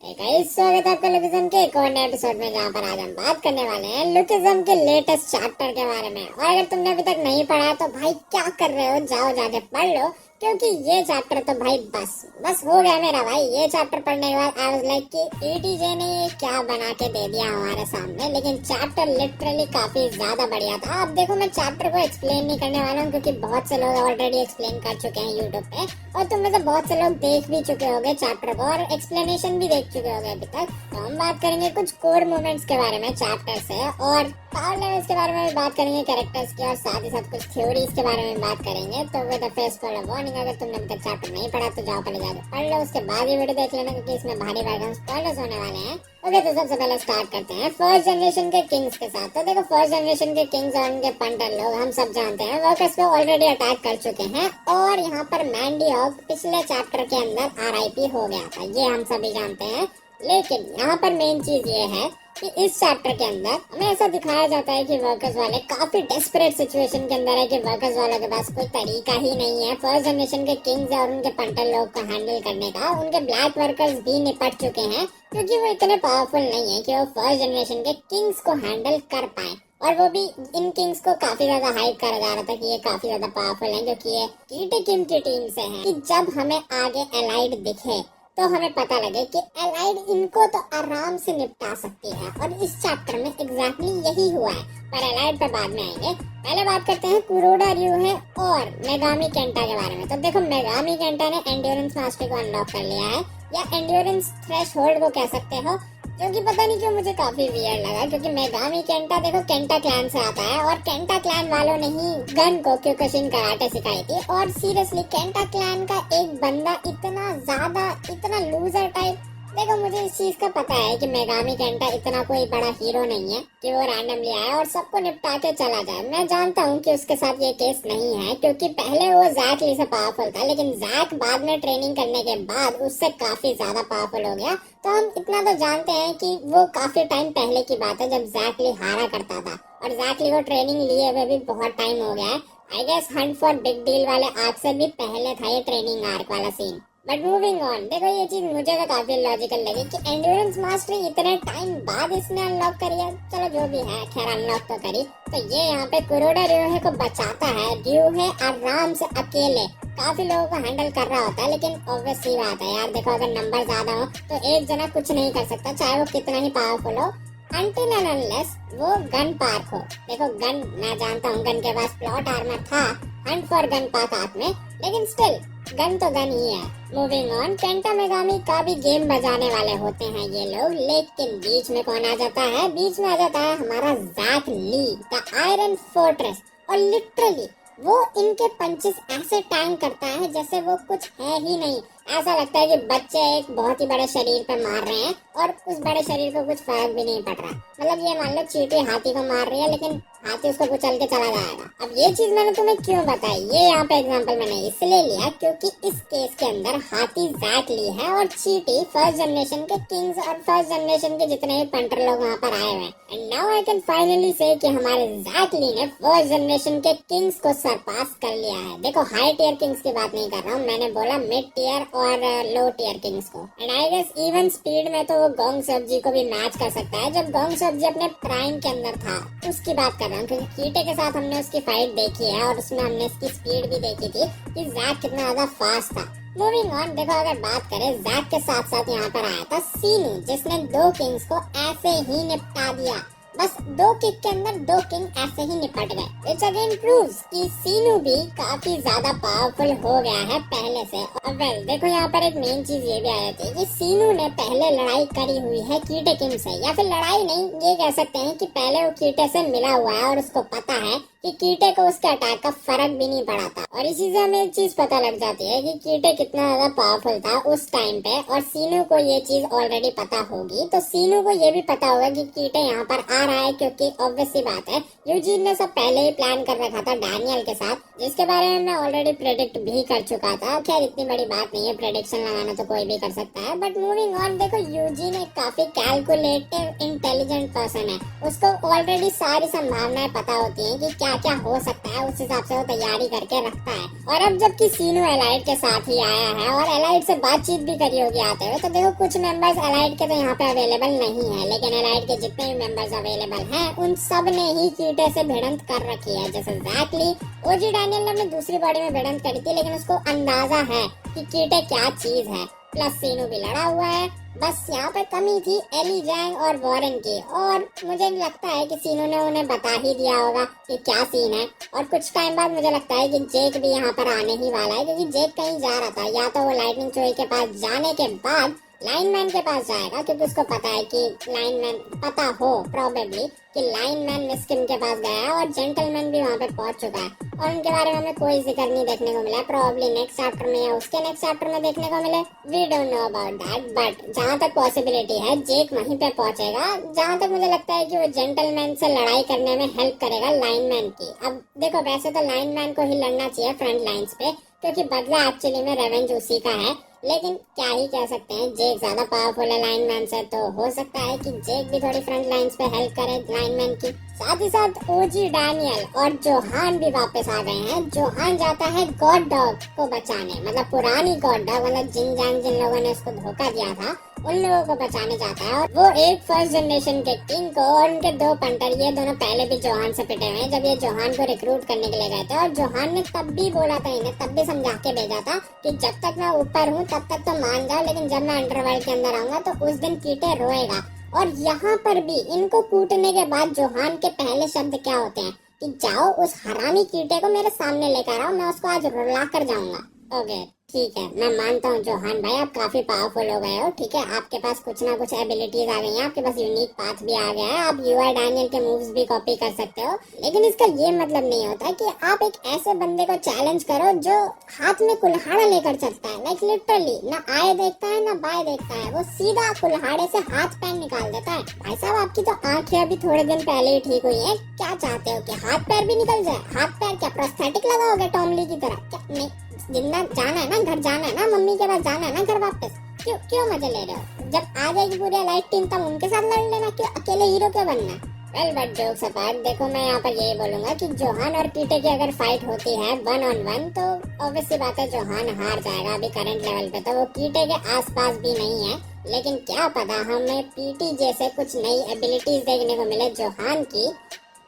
स्वागत है आपका लुकिज्म के एक और नए एपिसोड में, जहाँ पर आज हम बात करने वाले हैं लुकिज्म के लेटेस्ट चैप्टर के बारे में। और अगर तुमने अभी तक नहीं पढ़ा तो भाई क्या कर रहे हो, जाओ जाके पढ़ लो, क्योंकि ये चैप्टर तो भाई बस हो गया मेरा भाई। ये चैप्टर पढ़ने के बाद आई वाज लाइक कि ईटीजे ने ये क्या बना के दे दिया हमारे सामने। लेकिन चैप्टर लिटरली काफी ज्यादा बढ़िया था। अब देखो, मैं चैप्टर को एक्सप्लेन नहीं करने वाला हूँ, क्योंकि बहुत से लोग ऑलरेडी एक्सप्लेन कर चुके हैं यूट्यूब पे, और तुम में से बहुत से लोग देख भी चुके होंगे चैप्टर को और एक्सप्लेनेशन भी देख चुके होंगे अभी तक। तो हम बात करेंगे कुछ कोर मोमेंट्स के बारे में चैप्टर से, और पावर लेवल्स के बारे में भी बात करेंगे, कैरेक्टर्स की, और साथ ही साथ कुछ थ्योरीज के बारे में बात करेंगे। तो with the face for warning, अगर तुमने अभी तक चैप्टर नहीं पढ़ा तो जाओ पहले जाके पढ़ लो, उसके बाद ये वीडियो देख लेना, क्योंकि इसमें भारी भारी स्पॉयलर्स होने वाले हैं। ओके, तो सबसे पहले स्टार्ट करते हैं फर्स्ट जनरेशन के किंग्स के साथ। तो देखो, फर्स्ट जनरेशन के किंग्स और उनके पंटर लोग हम सब जानते हैं वर्कर्स पे ऑलरेडी अटैक कर चुके हैं, और यहाँ पर मैंडी हॉग पिछले चैप्टर के अंदर आरआईपी हो गया था, ये हम सभी जानते हैं। लेकिन यहाँ पर मेन चीज ये है कि इस चैप्टर के अंदर हमें ऐसा दिखाया जाता है कि वर्कर्स वाले काफी डेस्परेट सिचुएशन के अंदर है, कि वर्कर्स वालों के पास कोई तरीका ही नहीं है फर्स्ट जनरेशन के किंग्स और उनके पंटर लोग को हैंडल करने का। उनके ब्लैक वर्कर्स भी निपट चुके हैं, क्योंकि वो इतने पावरफुल नहीं है कि वो फर्स्ट जनरेशन के किंग्स को हैंडल कर पाए। और वो भी इन किंग्स को काफी ज्यादा हाइप करा जा रहा था कि ये काफी ज्यादा पावरफुल हैं, क्योंकि ये कीटे किम की टीम से हैं, कि जब हमें आगे एलाइड दिखे तो हमें पता लगे कि एलाइड इनको तो आराम से निपटा सकती है। और इस चैप्टर में एग्जैक्टली यही हुआ है, पर एलाइड पे बाद में आएंगे। पहले बात करते हैं कुरोडा ryuhei और मेगामी केंटा के बारे में। तो देखो, मेगामी केंटा ने एंड्योरेंस मास्टरी को अनलॉक कर लिया है, या एंड्योरेंस थ्रेशहोल्ड को कह सकते हो, जो कि पता नहीं क्यों मुझे काफी वियर्ड लगा, क्योंकि मेगामी केंटा देखो केंटा क्लैन से आता है, और केंटा क्लैन वालों ने ही गन को क्योकुशिन कराटे सिखाई थी। और सीरियसली केंटा क्लैन का एक बंदा इतना लूजर टाइप, देखो मुझे इस चीज का पता है कि मेगामी केंटा इतना कोई बड़ा हीरो नहीं है कि वो रैंडमली आए और सबको निपटा के चला जाए। मैं जानता हूँ कि उसके साथ ये केस नहीं है, क्योंकि पहले वो जैक ली से पावरफुल था, लेकिन जैक बाद में ट्रेनिंग करने के बाद उससे काफी ज्यादा पावरफुल हो गया। तो हम इतना तो जानते हैं कि वो काफी टाइम पहले की बात है, जब जैक ली हारा करता था, और जैक ली को ट्रेनिंग लिए हुए भी बहुत टाइम हो गया है। I guess hunt for big deal वाले आर्क से भी पहले था ये ट्रेनिंग आर्क वाला सीन। बट मूविंग ऑन, देखो ये चीज मुझे तो काफी लॉजिकल लगी कि एंड्योरेंस मास्टरी इतने टाइम बाद इसने अनलॉक करी है। चलो जो भी है, खैर अनलॉक तो करी। तो ये यहाँ पे कुरोडा ryuhei को बचाता है। ryuhei आराम से अकेले काफी लोगों को हैंडल कर रहा होता है, लेकिन ऑब्वियस सी बात है यार, देखो अगर नंबर ज्यादा हो तो एक जना कुछ नहीं कर सकता, चाहे वो कितना ही पावरफुल हो, अनटिल एंड अनलेस वो गन पार्क हो। देखो गन, मैं जानता हूँ गन के पास प्लॉट आर्मर था, हंट फॉर गन पार्क हाथ में, लेकिन स्टिल गन तो गन ही है। मूविंग ऑन, केंटा मेगामी का भी गेम बजाने वाले होते हैं ये लोग, लेकिन बीच में कौन आ जाता है? बीच में आ जाता है हमारा Jack Lee, the iron fortress. और लिटरली वो इनके पंचेस ऐसे टैंक करता है जैसे वो कुछ है ही नहीं। ऐसा लगता है कि बच्चे एक बहुत ही बड़े शरीर पे मार रहे हैं, और उस बड़े शरीर को कुछ फर्क भी नहीं पड़ रहा। मतलब ये मान लो चींटी हाथी को मार रही है, लेकिन हाथी उसको कुचल के चला जाएगा। अब ये चीज मैंने तुम्हें क्यों बताई, ये यहाँ पे एग्जांपल मैंने इसलिए लिया क्योंकि इस केस के अंदर हाथी जैक ली है, और चींटी फर्स्ट जनरेशन के किंग्स और फर्स्ट जनरेशन के जितने भी पंटर लोग वहाँ पर आए हुए हैं। And now I can finally से कि हमारे जैक ली ने फर्स्ट जनरेशन के किंग्स को सरपास कर लिया है। देखो हाई टियर किंग्स की बात नहीं कर रहा हूँ, मैंने बोला मिड टियर और लो टियर किंग्स को। And I guess even speed में तो वो गोंग सब्जी को भी मैच कर सकता है, जब गोंग सब्जी अपने प्राइम के अंदर था उसकी बात कर रहा हूँ, क्योंकि कीटे के साथ हमने उसकी फाइट देखी है, और उसमें हमने इसकी स्पीड भी देखी थी कि जैक कितना ज्यादा फास्ट था। मूविंग ऑन, देखो अगर बात करें जैक के साथ साथ यहाँ पर आया था सीनू, जिसने 2 किंग्स को ऐसे ही निपटा दिया। बस 2 किक के अंदर 2 किंग ऐसे ही निपट गए। इट्स अगेन प्रूव्स कि सीनू भी काफी ज्यादा पावरफुल हो गया है पहले से। और वेल देखो यहाँ पर एक मेन चीज ये भी आ जाती है कि सीनू ने पहले लड़ाई करी हुई है कीटे किम से, या फिर लड़ाई नहीं, ये कह सकते हैं कि पहले वो कीटे से मिला हुआ है, और उसको पता है कि कीटे को उसके अटैक का फर्क भी नहीं पड़ा था। और इसी से हमें एक चीज पता लग जाती है कि कीटे कितना ज्यादा पावरफुल था उस टाइम पे, और सीनू को ये चीज ऑलरेडी पता होगी। तो सीनू को ये भी पता होगा कि कीटे यहाँ पर आ रहा है, क्योंकि ऑब्वियस सी बात है यूजीन ने सब पहले ही प्लान कर रखा था डैनियल के साथ, जिसके बारे में मैं ऑलरेडी प्रेडिक्ट भी कर चुका था। खैर इतनी बड़ी बात नहीं है, प्रेडिक्शन लगाना तो कोई भी कर सकता है। बट मूविंग ऑन, देखो यूजीन एक काफी कैलकुलेटिव इंटेलिजेंट पर्सन है, उसको ऑलरेडी सारी संभावनाएं पता होती है कि क्या क्या क्या हो सकता है उस हिसाब से वो तैयारी करके रखता है। और अब जबकि सीनू एलाइड के साथ ही आया है और एलाइड से बातचीत भी करी होगी आते हुए, तो देखो कुछ मेंबर्स एलाइड के तो यहाँ पे अवेलेबल नहीं है, लेकिन एलाइड के जितने भी मेंबर्स अवेलेबल हैं उन सब ने ही कीटे से भिड़ंत कर रखी है। जैसे जैकली ओजी डैनियल ने अपनी दूसरी बॉडी में भिड़ंत करी थी, लेकिन उसको अंदाजा है कि कीटे क्या चीज है। प्लस सीनू भी लड़ा हुआ है। बस यहाँ पर कमी थी एली जैंग और वॉरेन की, और मुझे लगता है कि सीनू ने उन्हें बता ही दिया होगा कि क्या सीन है। और कुछ टाइम बाद मुझे लगता है कि जेक भी यहाँ पर आने ही वाला है, क्योंकि जेक कहीं जा रहा था, या तो वो लाइटनिंग चोई के पास जाने के बाद लाइनमैन के पास जाएगा, क्योंकि उसको पता है कि लाइनमैन पता हो प्रोबेबली कि लाइनमैन मिस्किन के पास गया है और जेंटलमैन भी वहाँ पे पहुंच चुका है, और उनके बारे में हमें कोई जिक्र नहीं देखने को मिला। प्रोबेबली नेक्स्ट चैप्टर में या उसके नेक्स्ट चैप्टर में देखने को मिले, we don't know about that. But जहाँ तक पॉसिबिलिटी है जेक वहीं पे पहुंचेगा, जहाँ तक मुझे लगता है कि वो जेंटलमैन से लड़ाई करने में हेल्प करेगा लाइनमैन की। अब देखो वैसे तो लाइनमैन को ही लड़ना चाहिए फ्रंट लाइन्स पे, क्योंकि बदला एक्चुअली में रेवेंज उसी का है, लेकिन क्या ही कह सकते हैं, जेक ज्यादा पावरफुल है लाइनमैन से, तो हो सकता है कि जेक भी थोड़ी फ्रंट लाइंस पे हेल्प करे लाइनमैन की। साथ ही साथ ओजी डैनियल और जोहान भी वापस आ गए हैं। जोहान जाता है गॉड डॉग को बचाने, मतलब पुरानी गॉड डॉग, मतलब जिन लोगों ने उसको धोखा दिया था उन लोगों को बचाने जाता है। और वो एक फर्स्ट जनरेशन के किंग को और उनके दो पंटर, ये दोनों पहले भी जोहान से पिटे हुए हैं जब ये जोहान को रिक्रूट करने के लिए गए थे, और जोहान ने तब भी बोला था इन्हें, तब भी समझा के भेजा था कि जब तक मैं ऊपर हूँ तब तक तो मान जाओ, लेकिन जब मैं अंडरवर्ल्ड के अंदर आऊंगा तो उस दिन कीटे रोएगा। और यहाँ पर भी इनको कूटने के बाद जोहान के पहले शब्द क्या होते हैं कि जाओ उस हरामी कीटे को मेरे सामने लेकर आओ, मैं उसको आज रुला कर जाऊंगा। ओके ठीक है, मैं मानता हूँ जोहान भाई आप काफी पावरफुल हो गए हो, ठीक है, आपके पास कुछ ना कुछ एबिलिटीज आ गई हैं, आपके पास यूनिक पाथ भी आ गया है, आप यूआई डैनियल के मूव्स भी कॉपी कर सकते हो, लेकिन इसका ये मतलब नहीं होता कि आप एक ऐसे बंदे को चैलेंज करो जो हाथ में कुल्हाड़ा लेकर चलता है, लाइक लिटरली ना आए देखता है ना बाएं देखता है, वो सीधा कुल्हाड़े से हाथ पैर निकाल देता है। भाई साहब आपकी तो आंखें अभी थोड़े दिन पहले ही ठीक हुई है, क्या चाहते हो कि हाथ पैर भी निकल जाए? हाथ पैर क्या प्रोस्थेटिक लगाओगे टॉमली की तरह? क्या नहीं, जिंदा जाना है ना, घर जाना है ना, मम्मी के पास जाना है ना घर वापस, क्यों मजे ले रहे हो? जब आ जाएगी पूरी लाइट टीम तब उनके साथ लड़ लेना, क्यों अकेले हीरो क्यों बनना? वेल बट जोक्स अपार्ट, देखो मैं यहाँ पर यही बोलूंगा कि जोहान और कीटे की अगर फाइट होती है 1-on-1 तो ऑब्वियसली बात है जोहान हार जाएगा अभी करंट लेवल पे, तो वो कीटे के आसपास भी नहीं है, लेकिन क्या पता हमें पीटी जैसे कुछ नई एबिलिटीज देखने को मिले जोहान की,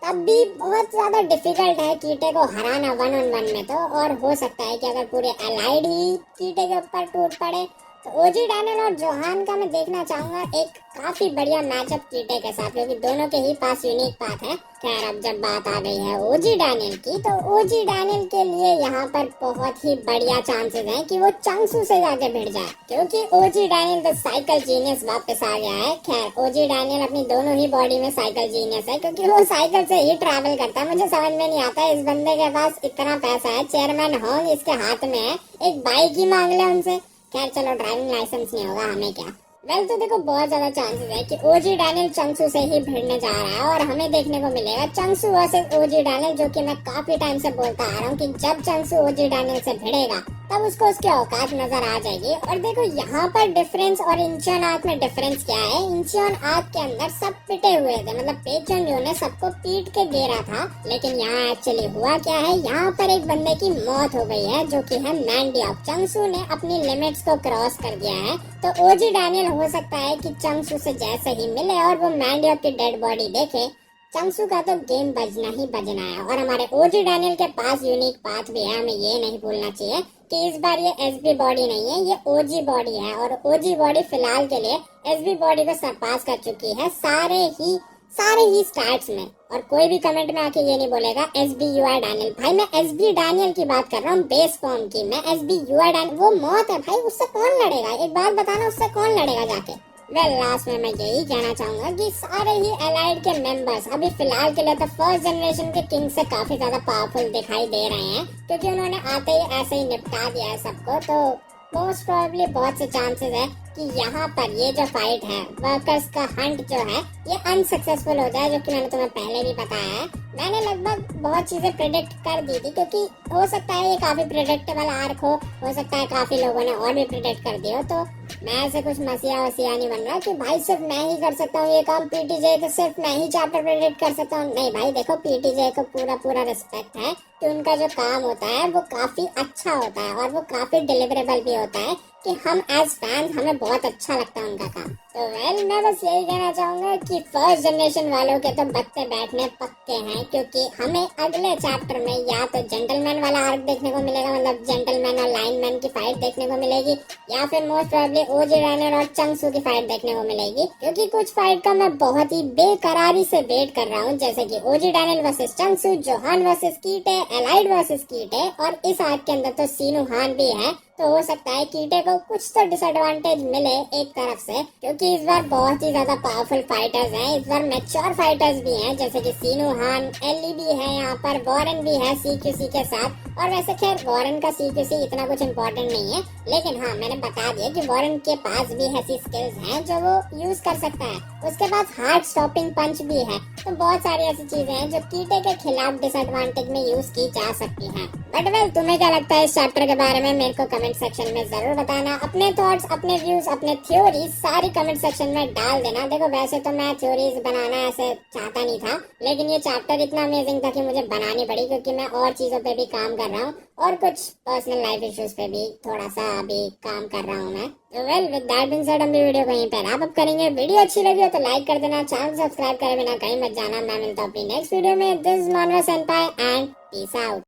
तब भी बहुत ज्यादा डिफिकल्ट है कीटे को हराना 1-on-1 में तो। और हो सकता है कि अगर पूरे एलाइड ही कीटे के ऊपर टूट पड़े तो ओजी डैनियल और जोहान का मैं देखना चाहूंगा एक काफी बढ़िया मैचअप कीटे के साथ, क्योंकि दोनों के ही पास यूनिक पाथ है। खैर अब जब बात आ गई है ओजी डैनियल की, तो ओजी डैनियल के लिए यहाँ पर बहुत ही बढ़िया चांसेस हैं कि वो चंगसू से जाके भिड़ जाए, क्योंकि ओजी डैनियल द साइकिल जीनियस वापस आ गया है। खैर ओजी डैनियल अपनी दोनों ही बॉडी में साइकिल जीनियस है, क्योंकि वो साइकिल से ही ट्रैवल करता है। मुझे समझ में नहीं आता इस बंदे के पास इतना पैसा है, चेयरमैन होंग इसके हाथ में है, एक बाइक ही मांग ले उनसे। खैर चलो ड्राइविंग लाइसेंस नहीं होगा हमें क्या। वेल तो देखो बहुत ज्यादा चांसेस है कि ओजी डैनियल चंगसू से ही भिड़ने जा रहा है, और हमें देखने को मिलेगा चंगसू वर्सेस ओजी डैनियल, जो कि मैं काफी टाइम से बोलता आ रहा हूँ कि जब चंगसू ओजी डैनियल से भिड़ेगा तब उसको उसकी औकात नजर आ जाएगी। और देखो यहाँ पर डिफरेंस और इंचियन आर्क में डिफरेंस क्या है, इंचियन आर्क के अंदर सब पिटे हुए थे, मतलब पेचन जो ने सबको पीट के गिरा था, लेकिन यहाँ एक्चुअली हुआ क्या है, यहाँ पर एक बंदे की मौत हो गई है जो कि है मैंडियॉक। चंगसू ने अपनी लिमिट्स को क्रॉस कर दिया है, तो ओजी डैनियल हो सकता है कि चंगसू से जैसे ही मिले और वो मैंडियॉक की डेड बॉडी देखे, चंगसू का तो गेम बजना ही बजना है। और हमारे ओजी डैनियल के पास यूनिक पाथ भी है, हमें ये नहीं भूलना चाहिए कि इस बार ये एसबी बॉडी नहीं है, ये ओजी बॉडी है, और ओजी बॉडी फिलहाल के लिए एसबी बॉडी को सरपास कर चुकी है सारे ही स्टैट्स में। और कोई भी कमेंट में आके ये नहीं बोलेगा एसबी यूआई डैनियल, भाई मैं एसबी डैनियल की बात कर रहा हूँ, बेस फॉर्म की। मैं एसबी यूआई डैनियल, वो मौत है भाई, उससे कौन लड़ेगा? एक बात बताना, उससे कौन लड़ेगा जाके? वेल लास्ट में मैं यही कहना चाहूंगा कि सारे ही एलाइड के मेंबर्स अभी फिलहाल के लिए तो फर्स्ट जनरेशन के किंग से काफी ज्यादा पावरफुल दिखाई दे रहे हैं, क्योंकि उन्होंने आते ही ऐसे ही निपटा दिया है सबको। तो मोस्ट प्रोबेबली बहुत से चांसेस है कि यहाँ पर ये जो फाइट है, वर्कर्स का हंट जो है, ये अनसक्सेसफुल हो जाए, जो कि मैंने तुम्हें पहले भी बताया है। मैंने लगभग बहुत चीजें प्रेडिक्ट कर दी थी, क्योंकि हो सकता है ये काफी प्रेडिक्टेबल आर्क हो सकता है काफी लोगों ने और भी प्रेडिक्ट कर दिया हो, तो मैं ऐसे कुछ मसीहा वसीहा नहीं बन रहा कि भाई सिर्फ मैं ही कर सकता हूँ ये काम, पीटीजे तो सिर्फ मैं ही चैप्टर प्रेडिक्ट कर सकता हूँ। नहीं भाई देखो, पीटीजे को पूरा पूरा रिस्पेक्ट है कि उनका जो काम होता है वो काफी अच्छा होता है और वो काफी डिलीवरेबल भी होता है कि हम एज फैंस हमें बहुत अच्छा लगता है उनका काम। तो मैं बस यही कहना चाहूंगा कि फर्स्ट जनरेशन वालों के तो बत्ते बैठने पक्के हैं, क्योंकि हमें अगले चैप्टर में या तो जेंटलमैन वाला आर्क देखने को मिलेगा, मतलब जेंटलमैन और लाइनमैन की फाइट देखने को मिलेगी, या फिर मोस्ट प्रोबेबली ओजी रैनर और चंगसू की फाइट देखने को मिलेगी। क्योंकि कुछ फाइट का मैं बहुत ही बेकरारी से वेट कर रहा हूँ, जैसे कि OG Daniel versus Changsu, Johan versus कीटे, एलाइड वर्सेस कीटे, और इस आर्क के अंदर तो सीनू हान भी है। तो हो सकता है कीटे को कुछ तो डिसएडवांटेज मिले एक तरफ से, क्योंकि इस बार बहुत ही ज्यादा पावरफुल फाइटर्स हैं, इस बार मैच्योर फाइटर्स भी हैं, जैसे कि सीनू हान, एली भी है यहाँ पर, वॉरेन भी है सीक्यूसी के साथ। और वैसे खैर वॉरेन का सीक्यूसी इतना कुछ इम्पोर्टेंट नहीं है, लेकिन हाँ मैंने बता दिया कि वॉरेन के पास भी ऐसी स्किल्स हैं जो वो यूज कर सकता है। उसके पास हार्ट स्टॉपिंग पंच भी है। तो बहुत सारी ऐसी चीजें हैं जो कीटे के खिलाफ डिसएडवांटेज में यूज की जा सकती हैं। बट वेल, तुम्हें क्या लगता है इस चैप्टर के बारे में, मेरे को कमेंट सेक्शन में जरूर बताना। अपने थॉट्स, अपने व्यूज, अपने थ्योरीज सारी कमेंट सेक्शन में डाल देना। देखो वैसे तो मैं थ्योरीज बनाना ऐसे चाहता नहीं था, लेकिन ये चैप्टर इतना अमेजिंग था कि मुझे बनानी पड़ी, क्योंकि मैं और चीजों पे भी काम कर रहा हूँ और कुछ पर्सनल लाइफ इश्यूज पे भी थोड़ा सा अभी काम कर रहा हूँ मैं। तो well, with that being said हम भी वीडियो को यहीं पे रैप अप करेंगे। वीडियो अच्छी लगी हो तो लाइक कर देना, चैनल सब्सक्राइब करे बिना कहीं मत जाना। मैं मिलता हूँ अपनी नेक्स्ट वीडियो में। दिस इज मानवा सेनपाई एंड पीस आउट।